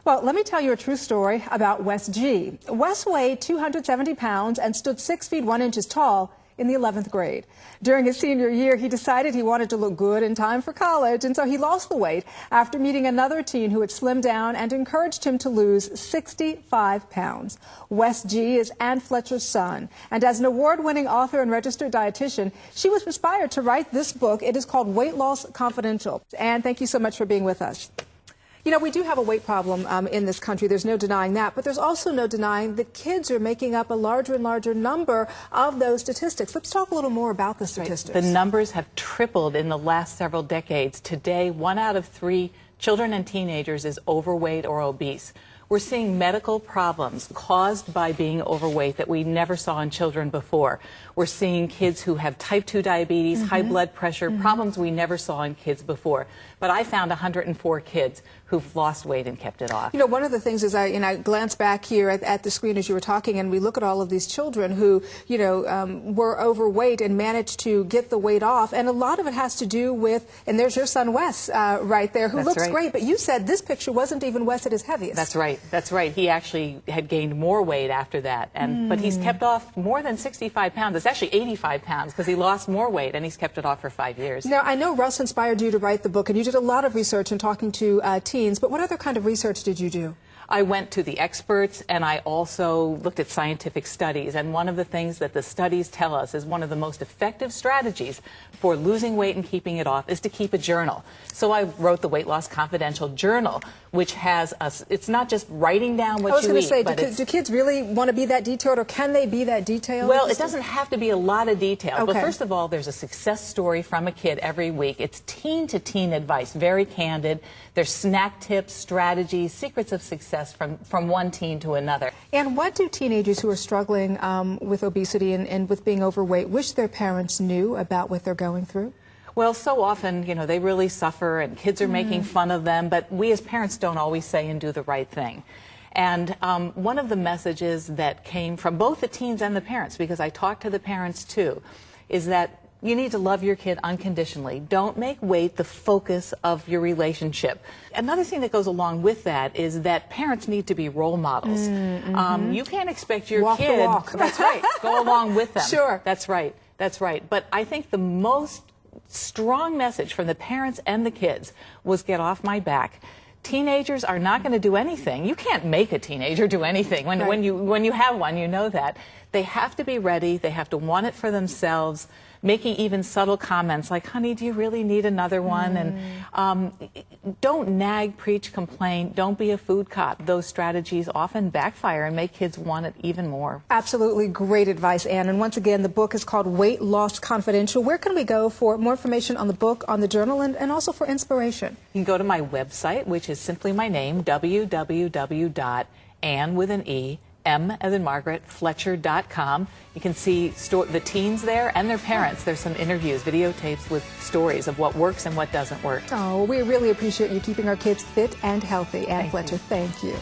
Well, let me tell you a true story about Wes G. Wes weighed 270 pounds and stood 6 feet 1 inches tall in the 11th grade. During his senior year, he decided he wanted to look good in time for college, and so he lost the weight after meeting another teen who had slimmed down and encouraged him to lose 65 pounds. Wes G is Ann Fletcher's son, and as an award-winning author and registered dietitian, she was inspired to write this book. It is called Weight Loss Confidential. Ann, thank you so much for being with us. You know, we do have a weight problem in this country. There's no denying that. But there's also no denying that kids are making up a larger and larger number of those statistics. Let's talk a little more about the statistics. Right. The numbers have tripled in the last several decades. Today, 1 out of 3 children and teenagers is overweight or obese. We're seeing medical problems caused by being overweight that we never saw in children before. We're seeing kids who have type 2 diabetes, high blood pressure, problems we never saw in kids before. But I found 104 kids who've lost weight and kept it off. You know, one of the things is I glance back here at the screen as you were talking, and we look at all of these children who, were overweight and managed to get the weight off. And a lot of it has to do with, and there's your son Wes right there, who looks great. But you said this picture wasn't even Wes at his heaviest. That's right. That's right. He actually had gained more weight after that. But he's kept off more than 65 pounds. It's actually 85 pounds because he lost more weight and he's kept it off for 5 years. Now, I know Russ inspired you to write the book, and you did a lot of research in talking to teens, but what other kind of research did you do? I went to the experts, and I also looked at scientific studies. And one of the things that the studies tell us is one of the most effective strategies for losing weight and keeping it off is to keep a journal. So I wrote the Weight Loss Confidential Journal, which has it's not just writing down what you eat. I was going to say, do kids really want to be that detailed, or can they be that detailed? Well, it doesn't have to be a lot of detail. Okay. But first of all, there's a success story from a kid every week. It's teen-to-teen advice, very candid. There's snack tips, strategies, secrets of success from one teen to another. And what do teenagers who are struggling with obesity and with being overweight wish their parents knew about what they're going through? Well, so often, they really suffer and kids are making fun of them, but we as parents don't always say and do the right thing. And one of the messages that came from both the teens and the parents, because I talked to the parents too, is that you need to love your kid unconditionally. Don't make weight the focus of your relationship. Another thing that goes along with that is that parents need to be role models. You can't expect your kid the walk. That's right, go along with them. Sure. That's right. That's right. But I think the most strong message from the parents and the kids was get off my back. Teenagers are not going to do anything. You can't make a teenager do anything. When you have one, you know that. They have to be ready. They have to want it for themselves, making even subtle comments like, honey, do you really need another one? And don't nag, preach, complain. Don't be a food cop. Those strategies often backfire and make kids want it even more. Absolutely great advice, Ann. And once again, the book is called Weight Loss Confidential. Where can we go for more information on the book, on the journal, and also for inspiration? You can go to my website, which is simply my name, www.Ann with an E, M as in Margaret, Fletcher.com. You can see the teens there and their parents. There's some interviews, videotapes with stories of what works and what doesn't work. Oh, we really appreciate you keeping our kids fit and healthy. Ann Fletcher, thank you.